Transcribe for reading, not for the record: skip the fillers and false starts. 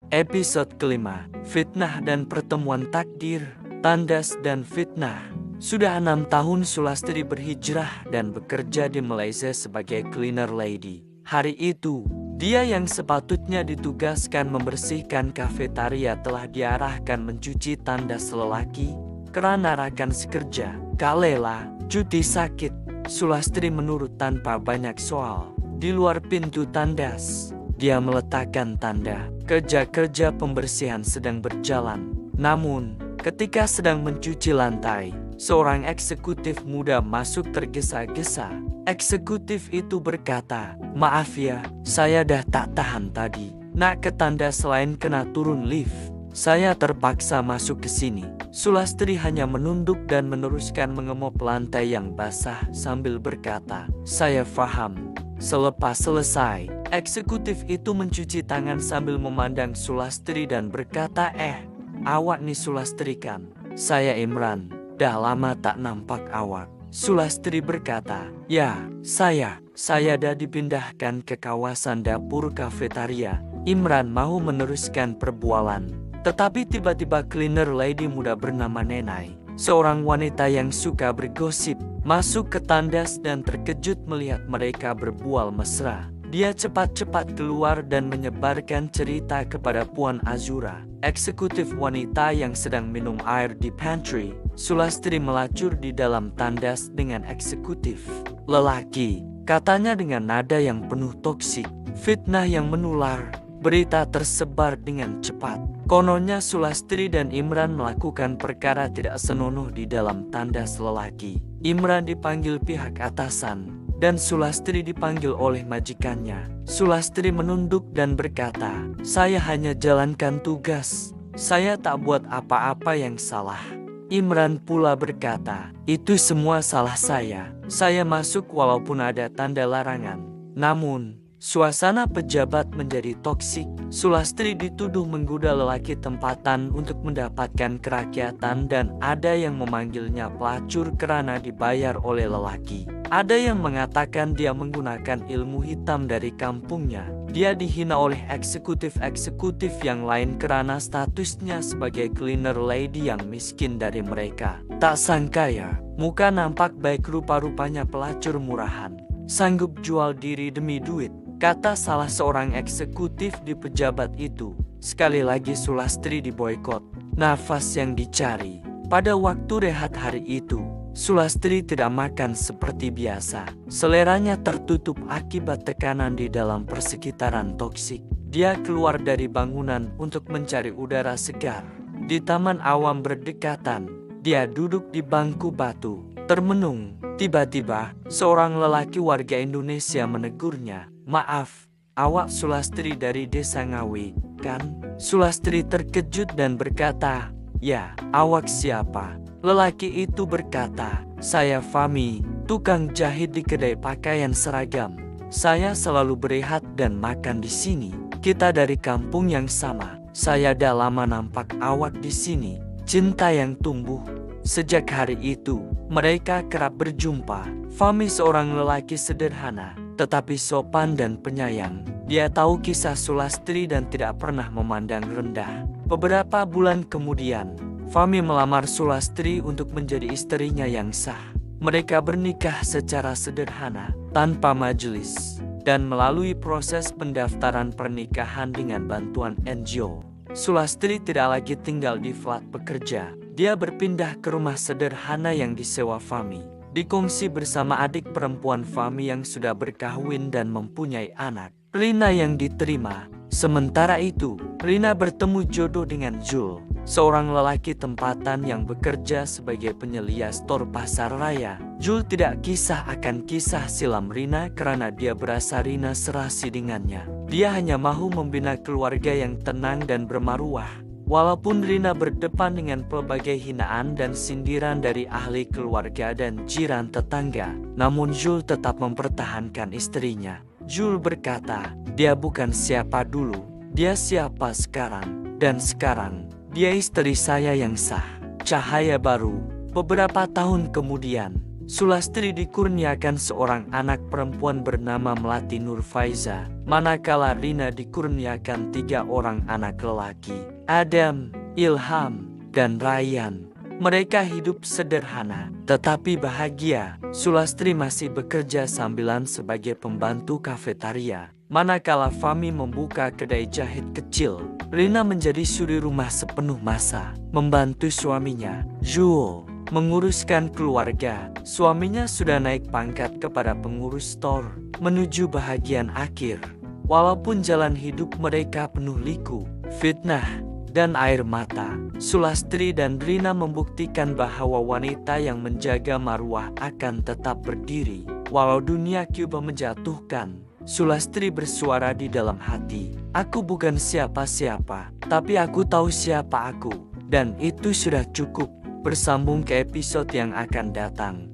Episode kelima, Fitnah dan Pertemuan Takdir, Tandas dan Fitnah. Sudah 6 tahun Sulastri berhijrah dan bekerja di Malaysia sebagai cleaner lady. Hari itu, dia yang sepatutnya ditugaskan membersihkan kafetaria telah diarahkan mencuci tandas lelaki karena rakan sekerja, Kak Lela, cuti sakit. Sulastri menurut tanpa banyak soal. Di luar pintu tandas, dia meletakkan tanda kerja-kerja pembersihan sedang berjalan. Namun, ketika sedang mencuci lantai, seorang eksekutif muda masuk tergesa-gesa. Eksekutif itu berkata, "Maaf ya, saya dah tak tahan tadi. Nak ke tandas selain kena turun lift. Saya terpaksa masuk ke sini." Sulastri hanya menunduk dan meneruskan mengemop lantai yang basah sambil berkata, "Saya faham." Selepas selesai, eksekutif itu mencuci tangan sambil memandang Sulastri dan berkata, "Awak nih Sulastri kan? Saya Imran, dah lama tak nampak awak." Sulastri berkata, "Ya, saya dah dipindahkan ke kawasan dapur kafetaria." Imran mau meneruskan perbualan, tetapi tiba-tiba cleaner lady muda bernama Nenai, seorang wanita yang suka bergosip, masuk ke tandas dan terkejut melihat mereka berbual mesra. Dia cepat-cepat keluar dan menyebarkan cerita kepada Puan Azura, eksekutif wanita yang sedang minum air di pantry. Sulastri melacur di dalam tandas dengan eksekutif lelaki, katanya dengan nada yang penuh toksik. Fitnah yang menular. Berita tersebar dengan cepat. Kononnya Sulastri dan Imran melakukan perkara tidak senonoh di dalam tandas lelaki. Imran dipanggil pihak atasan dan Sulastri dipanggil oleh majikannya. Sulastri menunduk dan berkata, "Saya hanya jalankan tugas. Saya tak buat apa-apa yang salah." Imran pula berkata, "Itu semua salah saya. Saya masuk walaupun ada tanda larangan." Namun, suasana pejabat menjadi toksik. Sulastri dituduh menggoda lelaki tempatan untuk mendapatkan kerakyatan dan ada yang memanggilnya pelacur karena dibayar oleh lelaki. Ada yang mengatakan dia menggunakan ilmu hitam dari kampungnya. Dia dihina oleh eksekutif-eksekutif yang lain karena statusnya sebagai cleaner lady yang miskin dari mereka. Tak sangka ya, muka nampak baik rupa-rupanya pelacur murahan. Sanggup jual diri demi duit, kata salah seorang eksekutif di pejabat itu. Sekali lagi Sulastri diboikot. Nafas yang dicari. Pada waktu rehat hari itu, Sulastri tidak makan seperti biasa. Seleranya tertutup akibat tekanan di dalam persekitaran toksik. Dia keluar dari bangunan untuk mencari udara segar. Di taman awam berdekatan, dia duduk di bangku batu, termenung. Tiba-tiba, seorang lelaki warga Indonesia menegurnya. "Maaf, awak Sulastri dari desa Ngawi, kan?" Sulastri terkejut dan berkata, "Ya, awak siapa?" Lelaki itu berkata, "Saya Fahmi, tukang jahit di kedai pakaian seragam. Saya selalu berehat dan makan di sini. Kita dari kampung yang sama. Saya dah lama nampak awak di sini." Cinta yang tumbuh. Sejak hari itu, mereka kerap berjumpa. Fahmi seorang lelaki sederhana, tetapi sopan dan penyayang. Dia tahu kisah Sulastri dan tidak pernah memandang rendah. Beberapa bulan kemudian, Fahmi melamar Sulastri untuk menjadi istrinya yang sah. Mereka bernikah secara sederhana, tanpa majelis, dan melalui proses pendaftaran pernikahan dengan bantuan NGO. Sulastri tidak lagi tinggal di flat pekerja. Dia berpindah ke rumah sederhana yang disewa Fahmi. Dikongsi bersama adik perempuan Fahmi yang sudah berkahwin dan mempunyai anak, Rina, yang diterima. Sementara itu, Rina bertemu jodoh dengan Jul, seorang lelaki tempatan yang bekerja sebagai penyelia stor pasar raya. Jul tidak kisah akan kisah silam Rina karena dia berasa Rina serasi dengannya. Dia hanya mahu membina keluarga yang tenang dan bermaruah. Walaupun Rina berdepan dengan pelbagai hinaan dan sindiran dari ahli keluarga dan jiran tetangga, namun Jul tetap mempertahankan istrinya. Jul berkata, "Dia bukan siapa dulu, dia siapa sekarang, dan sekarang dia istri saya yang sah." Cahaya baru. Beberapa tahun kemudian, Sulastri dikurniakan seorang anak perempuan bernama Melati Nurfaiza, manakala Rina dikurniakan 3 orang anak lelaki, Adam, Ilham, dan Rayyan. Mereka hidup sederhana, tetapi bahagia. Sulastri masih bekerja sambilan sebagai pembantu kafetaria, manakala Fami membuka kedai jahit kecil. Rina menjadi suri rumah sepenuh masa, membantu suaminya, Zul, menguruskan keluarga. Suaminya sudah naik pangkat kepada pengurus store, menuju bahagian akhir. Walaupun jalan hidup mereka penuh liku, fitnah, dan air mata, Sulastri dan Rina membuktikan bahwa wanita yang menjaga marwah akan tetap berdiri. Walau dunia cuba menjatuhkan, Sulastri bersuara di dalam hati, "Aku bukan siapa-siapa, tapi aku tahu siapa aku, dan itu sudah cukup." Bersambung ke episode yang akan datang.